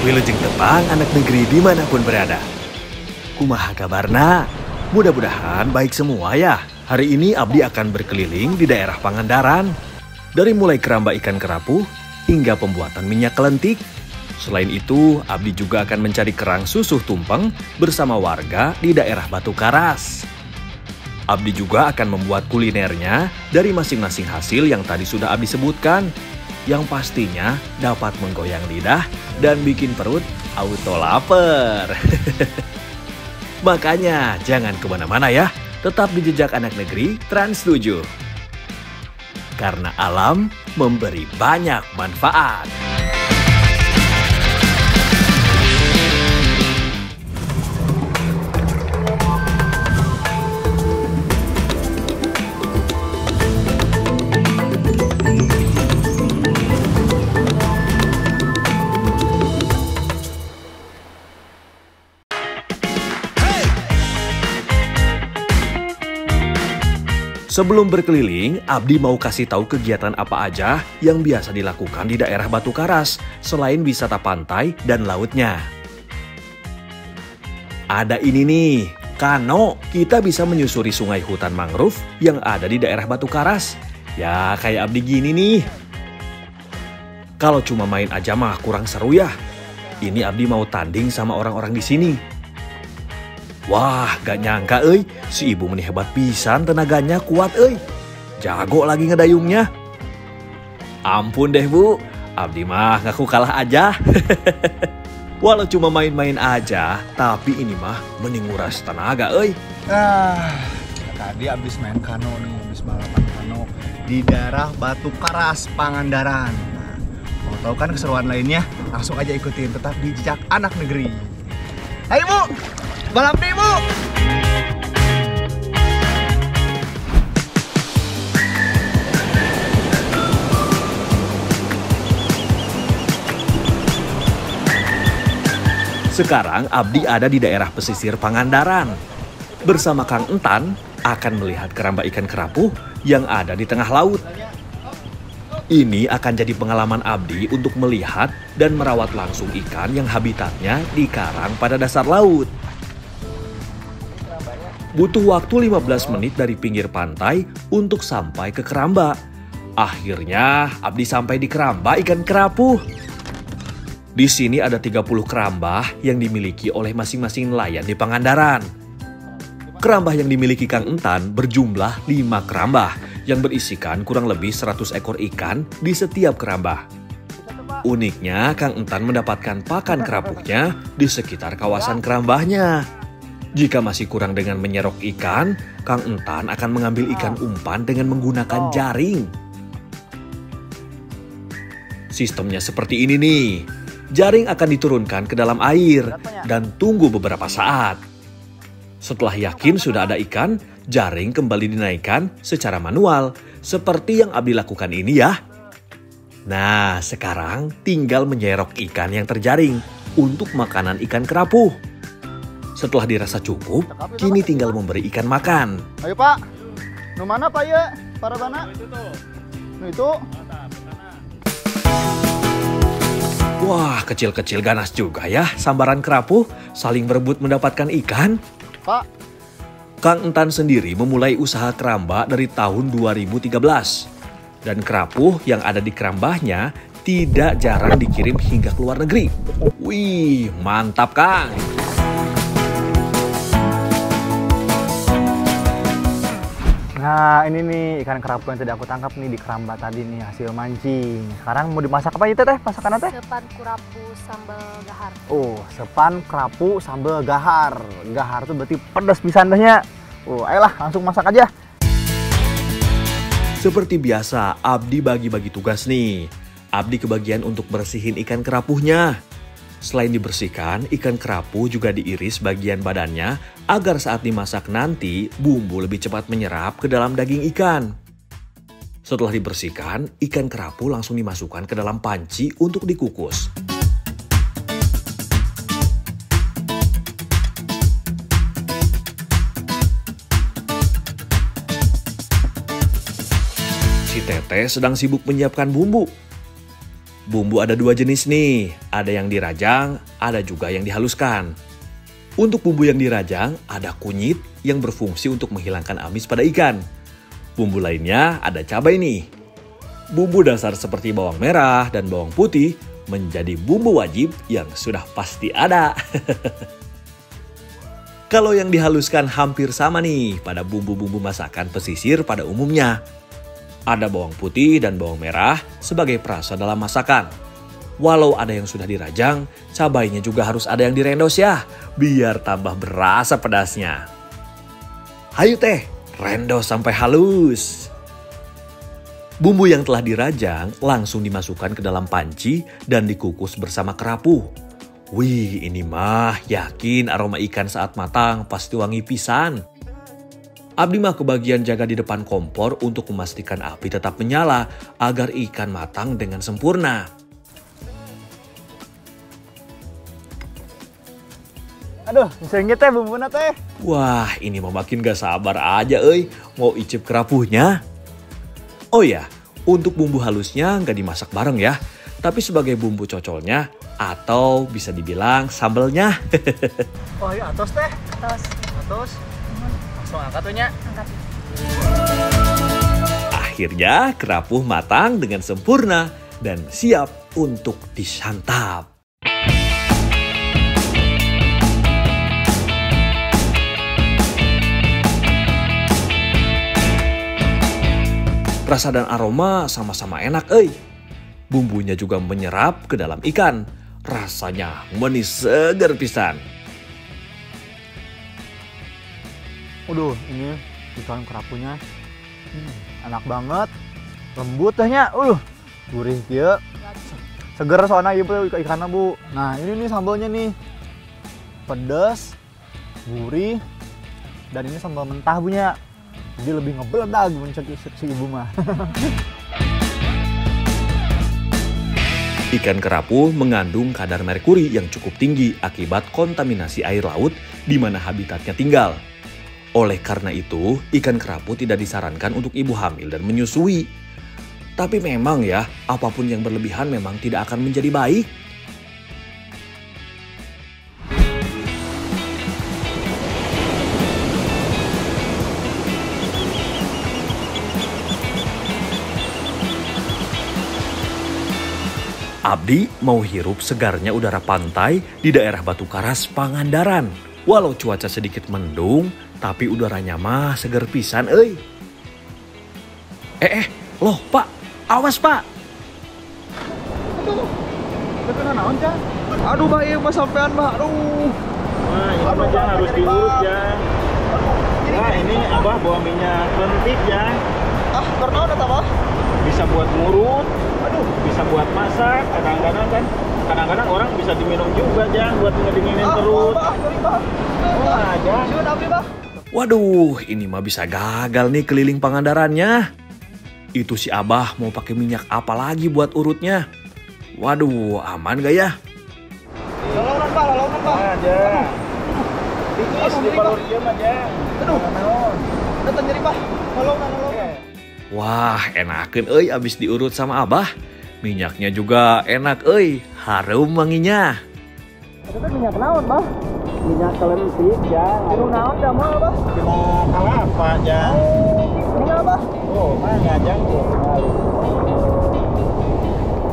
Wilujeng tepang anak negeri dimanapun berada. Kumaha kabarna? Mudah-mudahan baik semua ya. Hari ini Abdi akan berkeliling di daerah Pangandaran. Dari mulai keramba ikan kerapu hingga pembuatan minyak kelentik. Selain itu, Abdi juga akan mencari kerang susuh tumpeng bersama warga di daerah Batu Karas. Abdi juga akan membuat kulinernya dari masing-masing hasil yang tadi sudah Abdi sebutkan. Yang pastinya dapat menggoyang lidah dan bikin perut auto lapar. Makanya jangan kemana-mana ya, tetap di Jejak Anak Negeri Trans 7. Karena alam memberi banyak manfaat. Sebelum berkeliling, Abdi mau kasih tahu kegiatan apa aja yang biasa dilakukan di daerah Batu Karas selain wisata pantai dan lautnya. Ada ini nih, kano. Kita bisa menyusuri sungai hutan mangrove yang ada di daerah Batu Karas. Ya, kayak Abdi gini nih. Kalau cuma main aja mah kurang seru ya. Ini Abdi mau tanding sama orang-orang di sini. Wah, gak nyangka si ibu meni hebat pisan, tenaganya kuat jago lagi ngedayungnya. Ampun deh bu, Abdi mah ngaku kalah aja. Walau cuma main-main aja, tapi ini mah mending nguras tenaga Tadi abis main kano nih, abis balapan kano di daerah Batu Karas, Pangandaran. Nah, mau tahu kan keseruan lainnya? Langsung aja ikutin, tetap di Jejak Anak Negeri. Ayo bu! Balap nih, Bu! Sekarang Abdi ada di daerah pesisir Pangandaran. Bersama Kang Entan akan melihat keramba ikan kerapu yang ada di tengah laut. Ini akan jadi pengalaman Abdi untuk melihat dan merawat langsung ikan yang habitatnya di karang pada dasar laut. Butuh waktu 15 menit dari pinggir pantai untuk sampai ke keramba. Akhirnya Abdi sampai di keramba ikan kerapu. Di sini ada 30 keramba yang dimiliki oleh masing-masing nelayan di Pangandaran. Keramba yang dimiliki Kang Entan berjumlah 5 keramba yang berisikan kurang lebih 100 ekor ikan di setiap keramba. Uniknya, Kang Entan mendapatkan pakan kerapunya di sekitar kawasan kerambahnya. Jika masih kurang dengan menyerok ikan, Kang Entan akan mengambil ikan umpan dengan menggunakan jaring. Sistemnya seperti ini nih. Jaring akan diturunkan ke dalam air dan tunggu beberapa saat. Setelah yakin sudah ada ikan, jaring kembali dinaikkan secara manual, seperti yang Abdi lakukan ini ya. Nah, sekarang tinggal menyerok ikan yang terjaring untuk makanan ikan kerapu. Setelah dirasa cukup, kini tinggal memberi ikan makan. Ayo Pak, nu mana Pak ya? Para bana? Nu itu. Wah, kecil-kecil ganas juga ya sambaran kerapu saling berebut mendapatkan ikan. Pak. Kang Entan sendiri memulai usaha keramba dari tahun 2013. Dan kerapu yang ada di kerambahnya tidak jarang dikirim hingga ke luar negeri. Wih, mantap Kang! Nah ini nih ikan kerapu yang tadi aku tangkap nih di keramba tadi nih hasil mancing. Sekarang mau dimasak apa itu teh masakannya teh? Sepan kerapu sambal gahar. Oh sepan kerapu sambal gahar. Gahar tuh berarti pedas pisan tehnya. Ayolah langsung masak aja. Seperti biasa Abdi bagi-bagi tugas nih. Abdi kebagian untuk bersihin ikan kerapunya. Selain dibersihkan, ikan kerapu juga diiris bagian badannya agar saat dimasak nanti bumbu lebih cepat menyerap ke dalam daging ikan. Setelah dibersihkan, ikan kerapu langsung dimasukkan ke dalam panci untuk dikukus. Si Teteh sedang sibuk menyiapkan bumbu. Bumbu ada dua jenis nih, ada yang dirajang, ada juga yang dihaluskan. Untuk bumbu yang dirajang, ada kunyit yang berfungsi untuk menghilangkan amis pada ikan. Bumbu lainnya ada cabai nih. Bumbu dasar seperti bawang merah dan bawang putih menjadi bumbu wajib yang sudah pasti ada. Kalau yang dihaluskan hampir sama nih pada bumbu-bumbu masakan pesisir pada umumnya. Ada bawang putih dan bawang merah sebagai perasa dalam masakan. Walau ada yang sudah dirajang, cabainya juga harus ada yang direndos ya, biar tambah berasa pedasnya. Hayu teh, rendos sampai halus. Bumbu yang telah dirajang langsung dimasukkan ke dalam panci dan dikukus bersama kerapu. Wih, ini mah yakin aroma ikan saat matang pasti wangi pisan. Abdi mah kebagian jaga di depan kompor untuk memastikan api tetap menyala agar ikan matang dengan sempurna. Aduh, sengit teh bumbuna teh. Wah, ini mah makin gak sabar aja mau icip kerapuhnya. Oh ya, untuk bumbu halusnya nggak dimasak bareng ya, tapi sebagai bumbu cocolnya atau bisa dibilang sambelnya. Oh iya, atos teh. Terus Langsung angkat tuh nya. angkat. Akhirnya kerapuh matang dengan sempurna dan siap untuk disantap. Rasa dan aroma sama-sama enak Bumbunya juga menyerap ke dalam ikan. Rasanya manis seger pisan. Waduh, ini ikan kerapunya enak banget, lembut tehnya, gurih kia, seger soalnya ibu ikannya bu. Nah ini nih sambalnya nih, pedas, gurih, dan ini sambal mentah punya, jadi lebih ngebeledag mencet si ibu mah. Ikan kerapu mengandung kadar merkuri yang cukup tinggi akibat kontaminasi air laut di mana habitatnya tinggal. Oleh karena itu, ikan kerapu tidak disarankan untuk ibu hamil dan menyusui. Tapi memang ya, apapun yang berlebihan memang tidak akan menjadi baik. Abdi mau hirup segarnya udara pantai di daerah Batu Karas, Pangandaran. Walau cuaca sedikit mendung, tapi udaranya mah seger pisan loh Pak, awas Pak. Aduh Mbak, iya Mbak sampean Mbak, aduh. Nah, ini aja harus diurut ya. Nah, ini Abah bawa minyak lentik ya. Karena udah apa? Bisa buat ngurut, bisa buat masak, kadang-kadang orang bisa diminum juga ya, buat ngedinginin perut. Oh, aja. Waduh, ini mah bisa gagal nih keliling Pangandarannya. Itu si Abah mau pakai minyak apa lagi buat urutnya? Waduh, aman gak ya? Lolongan Pak. Aja. Dikis di balorium aja. Aduh, datang jadi Pak. Lolongan. Wah, enakeun abis diurut sama Abah. Minyaknya juga enak harum wanginya. Itu kan minyak naon, Bah? Minyak kelentik ya. Minyak naon dah mah, Bah? Minyak kelapa ya. Minyak apa? Oh, mana jangkung.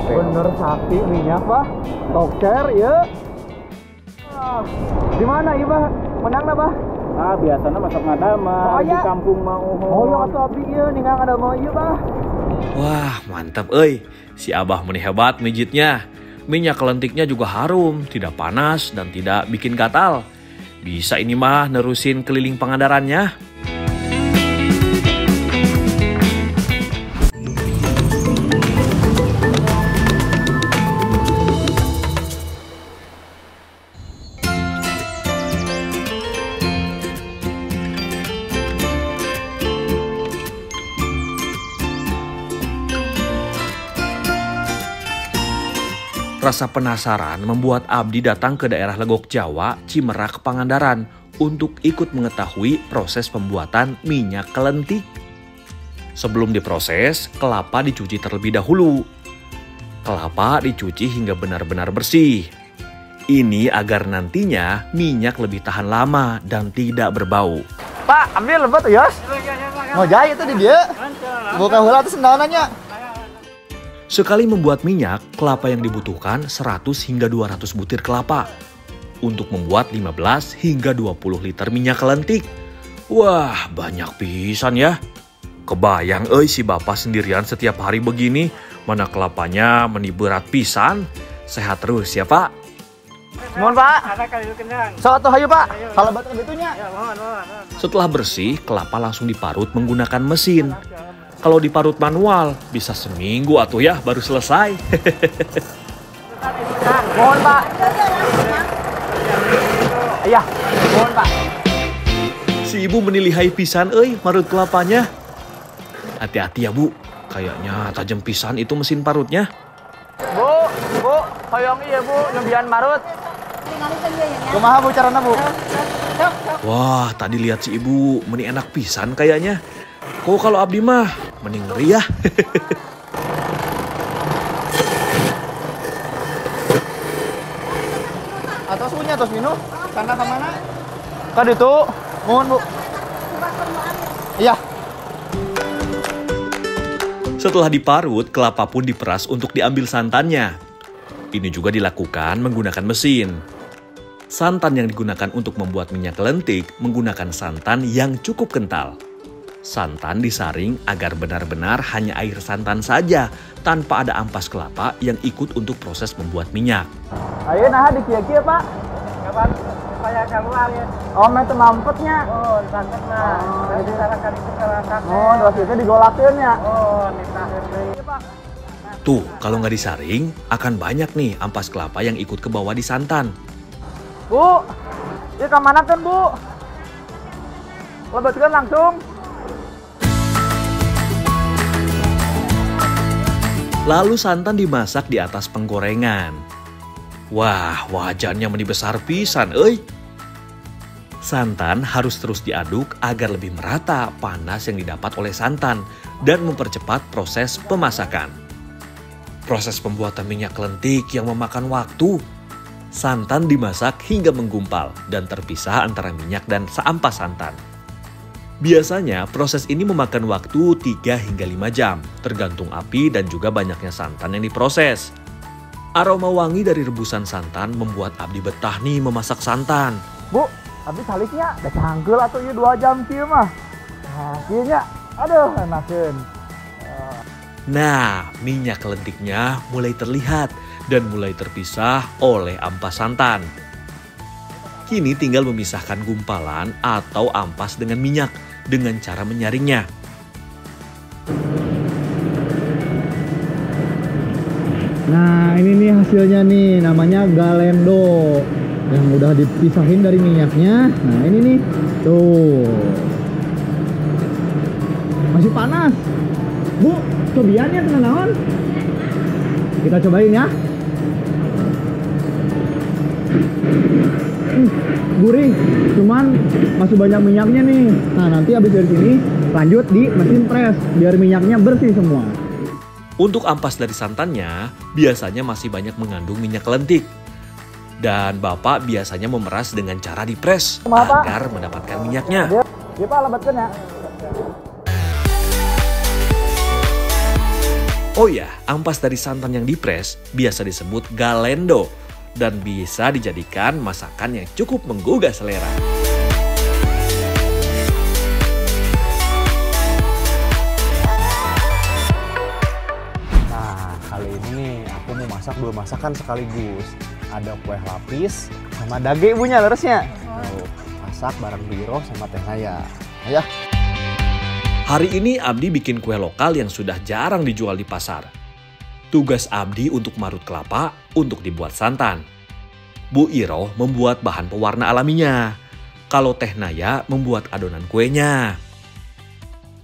Bener sakti minyak, Bah. Toker, ya. Di mana, ya, Bah? Menang Bah? Biasanya masak madama di kampung mau. Oh, ya atuh abdi ieu ningang ada mau ieu, Bah. Wah, mantap si Abah meni hebat mijitnya. Minyak kelentiknya juga harum, tidak panas dan tidak bikin gatal. Bisa ini mah nerusin keliling Pangandarannya. Rasa penasaran membuat Abdi datang ke daerah Legok Jawa, Cimerak, Pangandaran untuk ikut mengetahui proses pembuatan minyak kelentik. Sebelum diproses, kelapa dicuci terlebih dahulu. kelapa dicuci hingga benar-benar bersih. Ini agar nantinya minyak lebih tahan lama dan tidak berbau. Pak, ambil lembut Yos. Ngojay itu di dia. Buka heula teh sendawannya. Sekali membuat minyak, kelapa yang dibutuhkan 100 hingga 200 butir kelapa. Untuk membuat 15 hingga 20 liter minyak kelentik. Wah, banyak pisan ya. Kebayang si bapak sendirian setiap hari begini. Mana kelapanya meni berat pisan. Sehat terus ya Pak. Mohon Pak. Sok atuh hayu Pak. Kalau batu bitunya. Setelah bersih, kelapa langsung diparut menggunakan mesin. Kalau diparut manual, bisa seminggu atuh ya baru selesai. Mohon Pak. Iya, mohon Pak. Si ibu menilihai pisan marut kelapanya. Hati-hati ya Bu, kayaknya tajam pisan itu mesin parutnya. Bu, hoyong iya Bu, nembian marut. Kumaha Bu carana Bu? Wah, tadi lihat si ibu meni enak pisan kayaknya. Kok kalau abdi mah mending ngeri ya. Atos punya, atos minum. Sana ke mana? Kan itu. Mohon Bu. Iya. Setelah diparut, kelapa pun diperas untuk diambil santannya. Ini juga dilakukan menggunakan mesin. Santan yang digunakan untuk membuat minyak kelentik menggunakan santan yang cukup kental. Santan disaring agar benar-benar hanya air santan saja, tanpa ada ampas kelapa yang ikut untuk proses membuat minyak. Ayo nah di kia Pak. Kapan saya keluar ya? Oh, itu mampetnya. Oh, santet nah. Jadi sarakan itu sarakan. Oh, terus itu digolakeun ya. Oh, nitaheun deui Pak. Tuh, kalau nggak disaring, akan banyak nih ampas kelapa yang ikut ke bawah di santan. Bu, ini kemana kan Bu? Lebetkan langsung. Lalu santan dimasak di atas penggorengan. Wah, wajannya meni besar pisan, Santan harus terus diaduk agar lebih merata panas yang didapat oleh santan dan mempercepat proses pemasakan. Proses pembuatan minyak kelentik yang memakan waktu. Santan dimasak hingga menggumpal dan terpisah antara minyak dan seampas santan. Biasanya proses ini memakan waktu 3 hingga 5 jam, tergantung api dan juga banyaknya santan yang diproses. Aroma wangi dari rebusan santan membuat abdi betah nih memasak santan. Bu, abdi saliknya udah canggul atau 2 jam kieu mah. Nah, kieu nya aduh enakeun. Nah, minyak kelentiknya mulai terlihat dan mulai terpisah oleh ampas santan. Kini tinggal memisahkan gumpalan atau ampas dengan minyak dengan cara menyaringnya. Nah, ini nih hasilnya nih, namanya galendo. Yang udah dipisahin dari minyaknya. Nah, ini nih. Tuh. Masih panas. Bu, cobiannya tenang naon. Kita cobain ya. Gurih, cuman masih banyak minyaknya nih. Nah, nanti habis dari sini lanjut di mesin pres biar minyaknya bersih semua. Untuk ampas dari santannya, biasanya masih banyak mengandung minyak kelentik. Dan Bapak biasanya memeras dengan cara dipres agar mendapatkan minyaknya. Dia Pak lebatkan ya. Oh ya, ampas dari santan yang dipres biasa disebut galendo dan bisa dijadikan masakan yang cukup menggugah selera. Nah, kali ini nih aku mau masak 2 masakan sekaligus. Ada kue lapis sama dage ibunya leresnya. Tuh, masak bareng Biro sama Teh Naya. Ayah. Hari ini Abdi bikin kue lokal yang sudah jarang dijual di pasar. Tugas Abdi untuk marut kelapa untuk dibuat santan. Bu Iro membuat bahan pewarna alaminya. Kalau Teh Naya membuat adonan kuenya.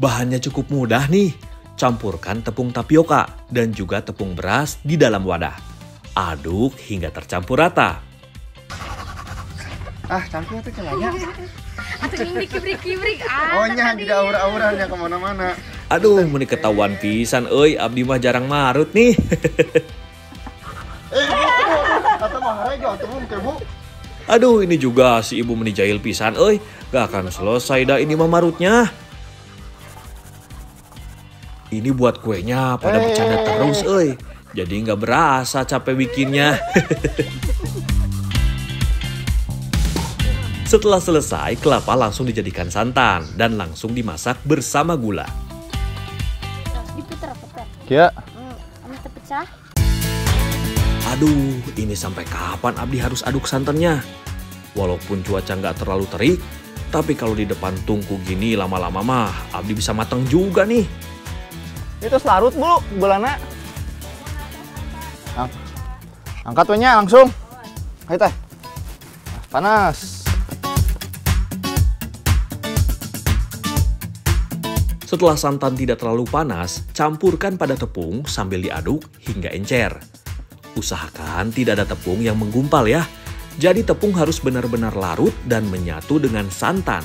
Bahannya cukup mudah nih. Campurkan tepung tapioka dan juga tepung beras di dalam wadah. Aduk hingga tercampur rata. Ah, campur tuh celanya. Atau ini kibrik-kibrik. Oh nya tidak aura-auranya kemana-mana. Aduh, meni ketahuan pisan, Abdi mah jarang marut nih. Atau mah rejo atuh Bu. Aduh, ini juga si ibu meni jahil pisan, euy. Gak akan selesai dah ini mah marutnya. Ini buat kuenya pada bercanda terus, euy. Jadi nggak berasa capek bikinnya. Setelah selesai, kelapa langsung dijadikan santan dan langsung dimasak bersama gula. Diputer-puter. Ya. Ini terpecah. Aduh, ini sampai kapan Abdi harus aduk santannya? Walaupun cuaca nggak terlalu terik, tapi kalau di depan tungku gini lama-lama mah Abdi bisa mateng juga nih. Itu selarut, Bu, gulana. Angkat wenya langsung. Ayo teh. Panas. Setelah santan tidak terlalu panas, campurkan pada tepung sambil diaduk hingga encer. Usahakan tidak ada tepung yang menggumpal ya. Jadi tepung harus benar-benar larut dan menyatu dengan santan.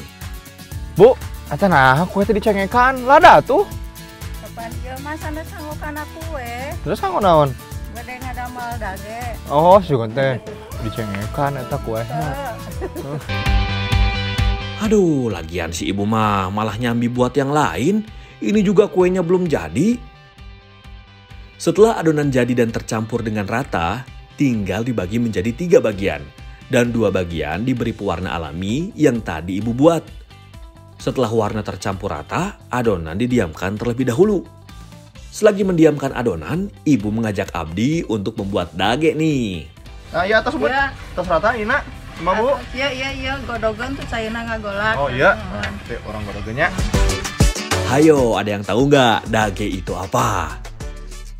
Bu, eta nah kue teh dicengekan. Lada tuh. Kapan dia mas anda sanggukan aku Terus kanggo naon? gede ngadamal dage. Oh, sugan teh dicengekan eta kuehna. Aduh, lagian si ibu mah malah nyambi buat yang lain. Ini juga kuenya belum jadi. Setelah adonan jadi dan tercampur dengan rata, tinggal dibagi menjadi 3 bagian. Dan 2 bagian diberi pewarna alami yang tadi ibu buat. Setelah warna tercampur rata, adonan didiamkan terlebih dahulu. Selagi mendiamkan adonan, ibu mengajak Abdi untuk membuat dage nih. Nah, iya atas Bu. Iya. Atas rata Ina. Ima Bu. Iya godogan tuh caina ngagolak. Oh iya. Teh orang godogennya. Hayo, ada yang tahu nggak dage itu apa?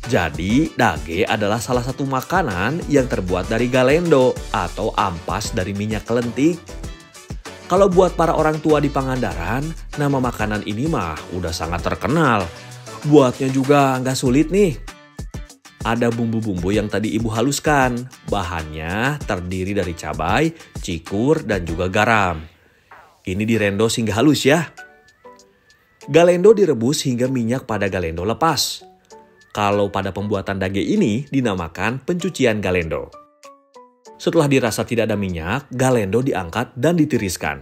Jadi, dage adalah salah satu makanan yang terbuat dari galendo atau ampas dari minyak kelentik. Kalau buat para orang tua di Pangandaran, nama makanan ini mah udah sangat terkenal. Buatnya juga nggak sulit nih. Ada bumbu-bumbu yang tadi ibu haluskan. Bahannya terdiri dari cabai, cikur, dan juga garam. Ini direndo hingga halus ya. Galendo direbus hingga minyak pada galendo lepas. Kalau pada pembuatan dage ini dinamakan pencucian galendo. Setelah dirasa tidak ada minyak, galendo diangkat dan ditiriskan.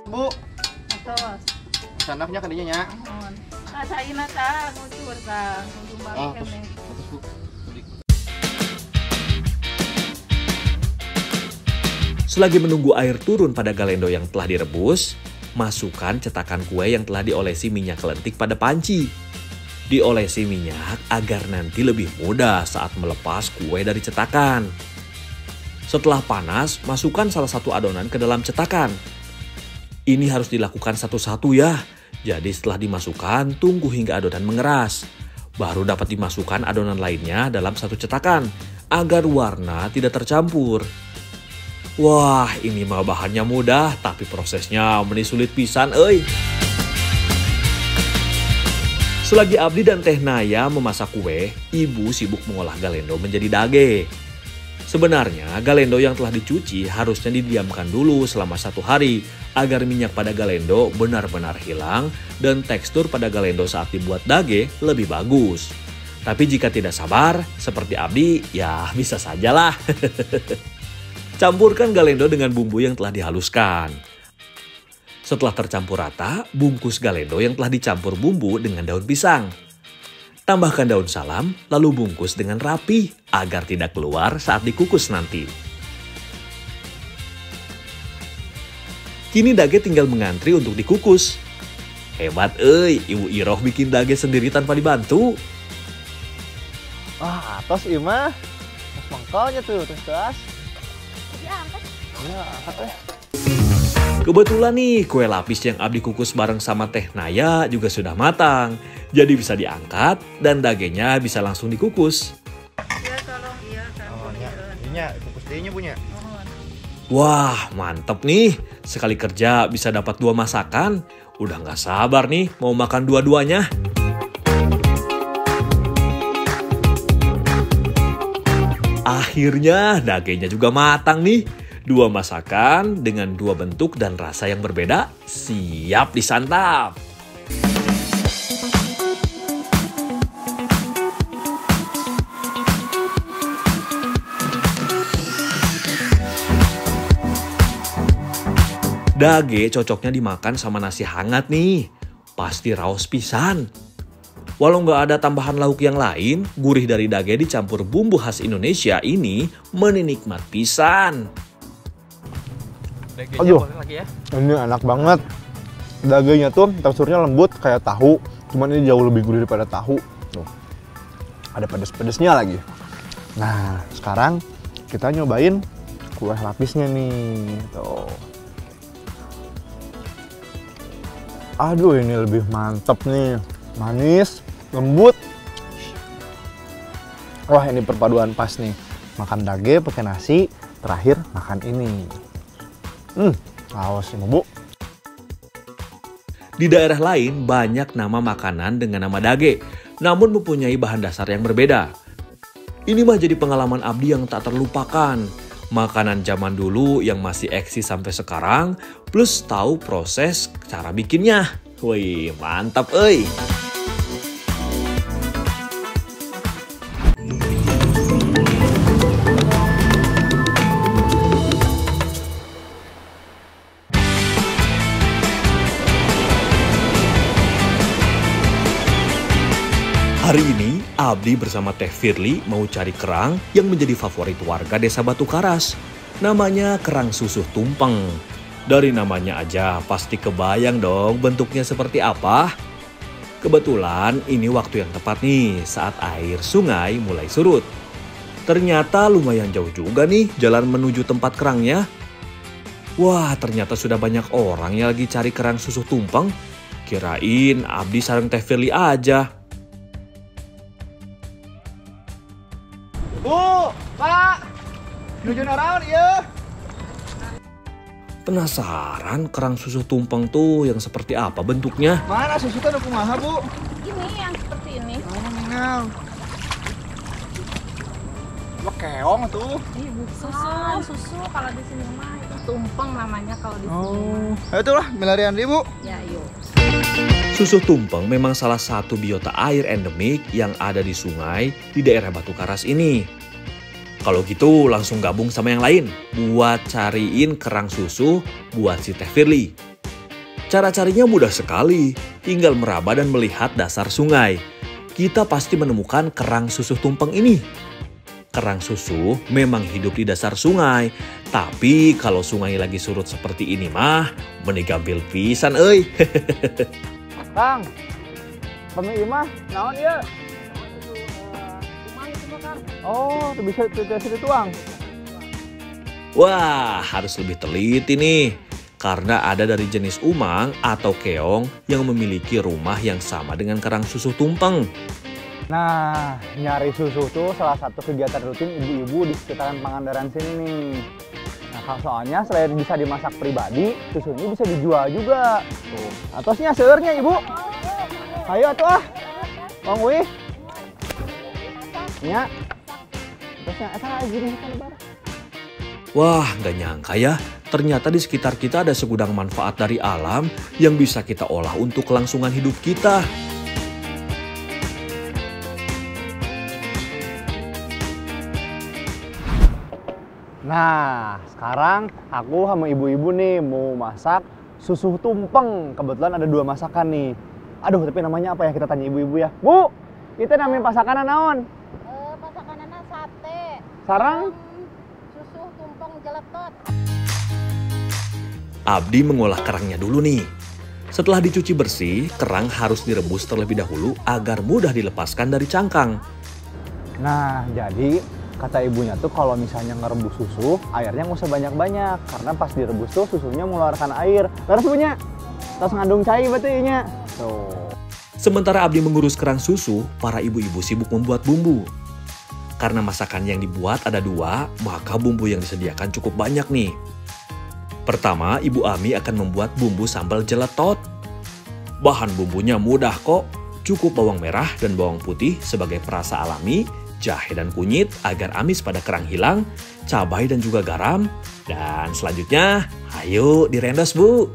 Bu, Atos. sanaknya kadinya nya. Mohon. Caina ta ngucur ta. Kudu balik kene. Selagi menunggu air turun pada galendo yang telah direbus, masukkan cetakan kue yang telah diolesi minyak kelentik pada panci. Diolesi minyak agar nanti lebih mudah saat melepas kue dari cetakan. Setelah panas, masukkan salah satu adonan ke dalam cetakan. Ini harus dilakukan satu-satu ya. Jadi setelah dimasukkan, tunggu hingga adonan mengeras. Baru dapat dimasukkan adonan lainnya dalam satu cetakan, agar warna tidak tercampur. Wah, ini mah bahannya mudah, tapi prosesnya meni sulit pisan, euy. Selagi Abdi dan Teh Naya memasak kue, ibu sibuk mengolah galendo menjadi dage. Sebenarnya, galendo yang telah dicuci harusnya didiamkan dulu selama 1 hari agar minyak pada galendo benar-benar hilang dan tekstur pada galendo saat dibuat dage lebih bagus. Tapi jika tidak sabar, seperti Abdi, ya bisa sajalah. Campurkan galendo dengan bumbu yang telah dihaluskan. Setelah tercampur rata, bungkus galendo yang telah dicampur bumbu dengan daun pisang. Tambahkan daun salam, lalu bungkus dengan rapi agar tidak keluar saat dikukus nanti. Kini dage tinggal mengantri untuk dikukus. Hebat euy, Ibu Iroh bikin dage sendiri tanpa dibantu. Ah, atas ieu mah. Mas mangkalnya tuh, tes. Ya, angkat. Ya, angkat teh. Kebetulan nih, kue lapis yang Abdi kukus bareng sama Teh Naya juga sudah matang. Jadi bisa diangkat dan dagenya bisa langsung dikukus. Iya tolong iya kan. Oh nya. Ininya kukus deui punya. Mohon. Wah, mantep nih. Sekali kerja bisa dapat 2 masakan. Udah nggak sabar nih mau makan dua-duanya. Akhirnya dagenya juga matang nih. 2 masakan dengan 2 bentuk dan rasa yang berbeda siap disantap. Dage cocoknya dimakan sama nasi hangat nih. Pasti raos pisan. Walau nggak ada tambahan lauk yang lain, gurih dari dage dicampur bumbu khas Indonesia ini menikmat pisan. Aduh, ini enak banget. Dagenya tuh teksturnya lembut kayak tahu, cuman ini jauh lebih gurih daripada tahu. Tuh, ada pedes-pedesnya lagi. Nah, sekarang kita nyobain kue lapisnya nih. Tuh. Aduh, ini lebih mantep nih. Manis, lembut. Wah, ini perpaduan pas nih. Makan dage pakai nasi, terakhir makan ini. Awas nih, Bu. Di daerah lain banyak nama makanan dengan nama dage, namun mempunyai bahan dasar yang berbeda. Ini mah jadi pengalaman Abdi yang tak terlupakan. Makanan zaman dulu yang masih eksis sampai sekarang, plus tahu proses cara bikinnya. Wih, mantap euy. Hari ini, Abdi bersama Teh Firly mau cari kerang yang menjadi favorit warga desa Batu Karas. Namanya kerang susuh tumpeng. Dari namanya aja pasti kebayang dong bentuknya seperti apa. Kebetulan ini waktu yang tepat nih saat air sungai mulai surut. Ternyata lumayan jauh juga nih jalan menuju tempat kerangnya. Wah, ternyata sudah banyak orang yang lagi cari kerang susuh tumpeng. Kirain Abdi sareng Teh Firly aja. Bu, Pak, nuju naon ieu? Penasaran kerang susuh tumpeng tuh yang seperti apa bentuknya? Mana susu teh kumaha, Bu? Ini yang seperti ini. Mengal. Keong tuh. Susu kalau di sini mah itu tumpeng namanya kalau di sini. Ayo tuh lah, milarian deh, Bu. Ya, yuk. Susuh tumpeng memang salah satu biota air endemik yang ada di sungai di daerah Batu Karas ini. Kalau gitu langsung gabung sama yang lain buat cariin kerang susu buat si Teh Firly. Cara carinya mudah sekali, tinggal meraba dan melihat dasar sungai. Kita pasti menemukan kerang susuh tumpeng ini. Kerang susu memang hidup di dasar sungai, tapi kalau sungai lagi surut seperti ini mah, menigambil pisan euy. Kang, pemi imah, naon ieu? Oh, bisa dituang. Wah, harus lebih teliti nih. Karena ada dari jenis umang atau keong yang memiliki rumah yang sama dengan kerang susuh tumpeng. Nah, nyari susu tuh salah satu kegiatan rutin ibu-ibu di sekitaran Pangandaran sini nih. Nah, soalnya selain bisa dimasak pribadi, susunya bisa dijual juga. Tuh, atosnya seurnya ibu. Ayo atuh ah, Bang Wih. Nya, atosnya eta gini kan lebar. Wah, nggak nyangka ya. Ternyata di sekitar kita ada segudang manfaat dari alam yang bisa kita olah untuk kelangsungan hidup kita. Nah, sekarang aku sama ibu-ibu nih mau masak susu tumpeng. Kebetulan ada 2 masakan nih. Aduh, tapi namanya apa ya? Kita tanya ibu-ibu ya. Bu, itu namanya pasakanna naon? Pasakanana sate. Sarang? Susu tumpeng jeletot. Abdi mengolah kerangnya dulu nih. Setelah dicuci bersih, kerang harus direbus terlebih dahulu agar mudah dilepaskan dari cangkang. Nah, jadi kata ibunya tuh kalau misalnya ngerebus susu, airnya nggak usah banyak-banyak. Karena pas direbus tuh susunya mengeluarkan air. Terus punya, terus ngandung cai batunya. Tuh. Sementara Abdi mengurus kerang susu, para ibu-ibu sibuk membuat bumbu. Karena masakan yang dibuat ada 2, maka bumbu yang disediakan cukup banyak nih. Pertama, Ibu Ami akan membuat bumbu sambal jeletot. Bahan bumbunya mudah kok, cukup bawang merah dan bawang putih sebagai perasa alami, jahe dan kunyit agar amis pada kerang hilang, cabai dan juga garam. Dan selanjutnya, ayo direndos Bu.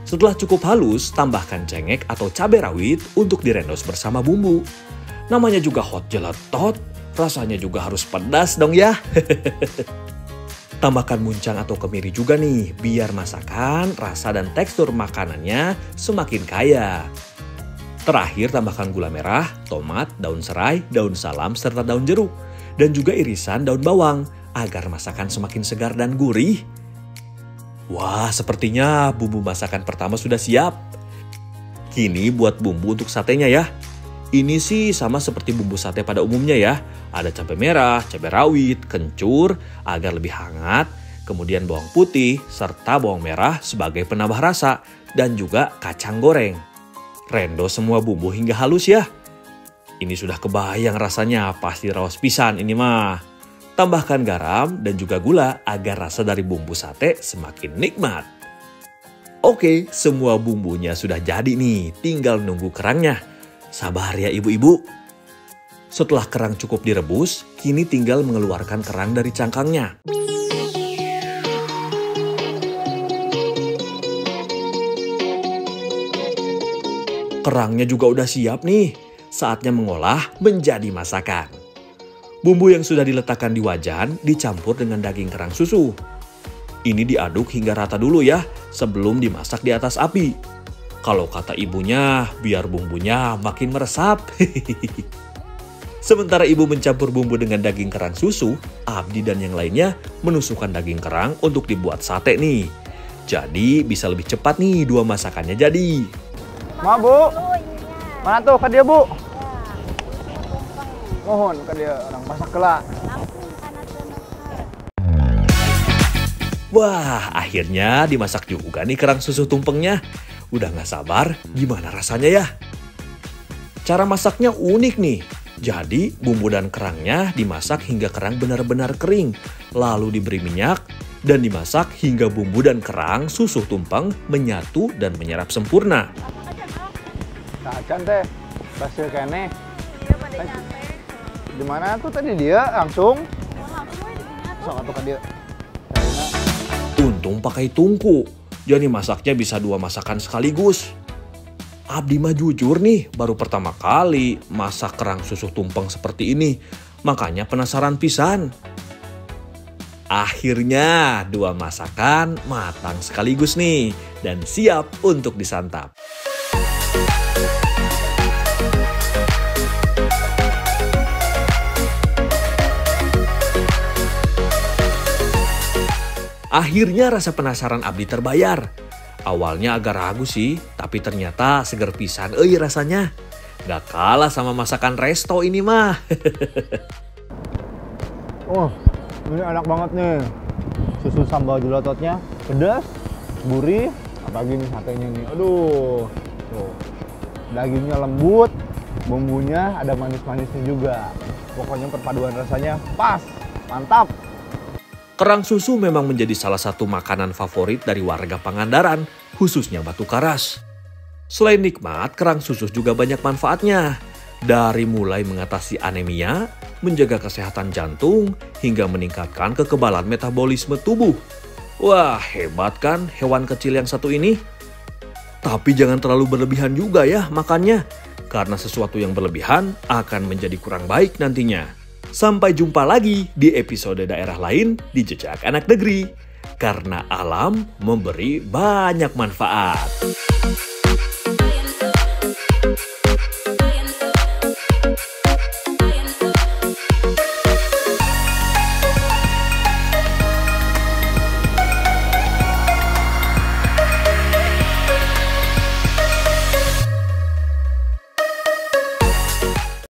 Setelah cukup halus, tambahkan cengek atau cabai rawit untuk direndos bersama bumbu. Namanya juga hot jeletot, rasanya juga harus pedas dong ya. Tambahkan muncang atau kemiri juga nih, biar masakan, rasa dan tekstur makanannya semakin kaya. Terakhir tambahkan gula merah, tomat, daun serai, daun salam, serta daun jeruk. Dan juga irisan daun bawang, agar masakan semakin segar dan gurih. Wah, sepertinya bumbu masakan pertama sudah siap. Kini buat bumbu untuk satenya ya. Ini sih sama seperti bumbu sate pada umumnya ya. Ada cabai merah, cabai rawit, kencur agar lebih hangat. Kemudian bawang putih, serta bawang merah sebagai penambah rasa. Dan juga kacang goreng. Rendo semua bumbu hingga halus ya. Ini sudah kebayang rasanya, pasti raos pisan ini mah. Tambahkan garam dan juga gula agar rasa dari bumbu sate semakin nikmat. Oke, semua bumbunya sudah jadi nih, tinggal nunggu kerangnya. Sabar ya ibu-ibu. Setelah kerang cukup direbus, kini tinggal mengeluarkan kerang dari cangkangnya. Kerangnya juga udah siap nih, saatnya mengolah menjadi masakan. Bumbu yang sudah diletakkan di wajan dicampur dengan daging kerang susu. Ini diaduk hingga rata dulu ya, sebelum dimasak di atas api. Kalau kata ibunya, biar bumbunya makin meresap. Sementara ibu mencampur bumbu dengan daging kerang susu, Abdi dan yang lainnya menusukkan daging kerang untuk dibuat sate nih. Jadi bisa lebih cepat nih dua masakannya jadi. Ma, Bu. Mana tuh ke dia, Bu? Mohon ke dia orang masak kelak. Wah, akhirnya dimasak juga nih kerang susu tumpengnya. Udah gak sabar, gimana rasanya ya? Cara masaknya unik nih. Jadi, bumbu dan kerangnya dimasak hingga kerang benar-benar kering. Lalu diberi minyak dan dimasak hingga bumbu dan kerang susu tumpeng menyatu dan menyerap sempurna. Acan teh, hasil kene. Iya pada nyampe. Di mana tuh tadi dia langsung? Langsung Langsung atuh ke dia. Untung pakai tungku, jadi masaknya bisa dua masakan sekaligus. Abdi mah jujur nih, baru pertama kali masak kerang susu tumpeng seperti ini. Makanya penasaran pisan. Akhirnya dua masakan matang sekaligus nih dan siap untuk disantap. Akhirnya rasa penasaran Abdi terbayar. Awalnya agak ragu sih, tapi ternyata seger pisan rasanya. Gak kalah sama masakan resto ini mah. Oh, ini enak banget nih. Susu sambal jelototnya pedas, gurih, apalagi nih satenya nih. Aduh. Tuh. Dagingnya lembut, bumbunya ada manis-manisnya juga. Pokoknya perpaduan rasanya pas, mantap. Kerang susu memang menjadi salah satu makanan favorit dari warga Pangandaran, khususnya Batu Karas. Selain nikmat, kerang susu juga banyak manfaatnya. Dari mulai mengatasi anemia, menjaga kesehatan jantung, hingga meningkatkan kekebalan metabolisme tubuh. Wah, hebat kan hewan kecil yang satu ini? Tapi jangan terlalu berlebihan juga ya makannya, karena sesuatu yang berlebihan akan menjadi kurang baik nantinya. Sampai jumpa lagi di episode daerah lain di Jejak Anak Negeri. Karena alam memberi banyak manfaat.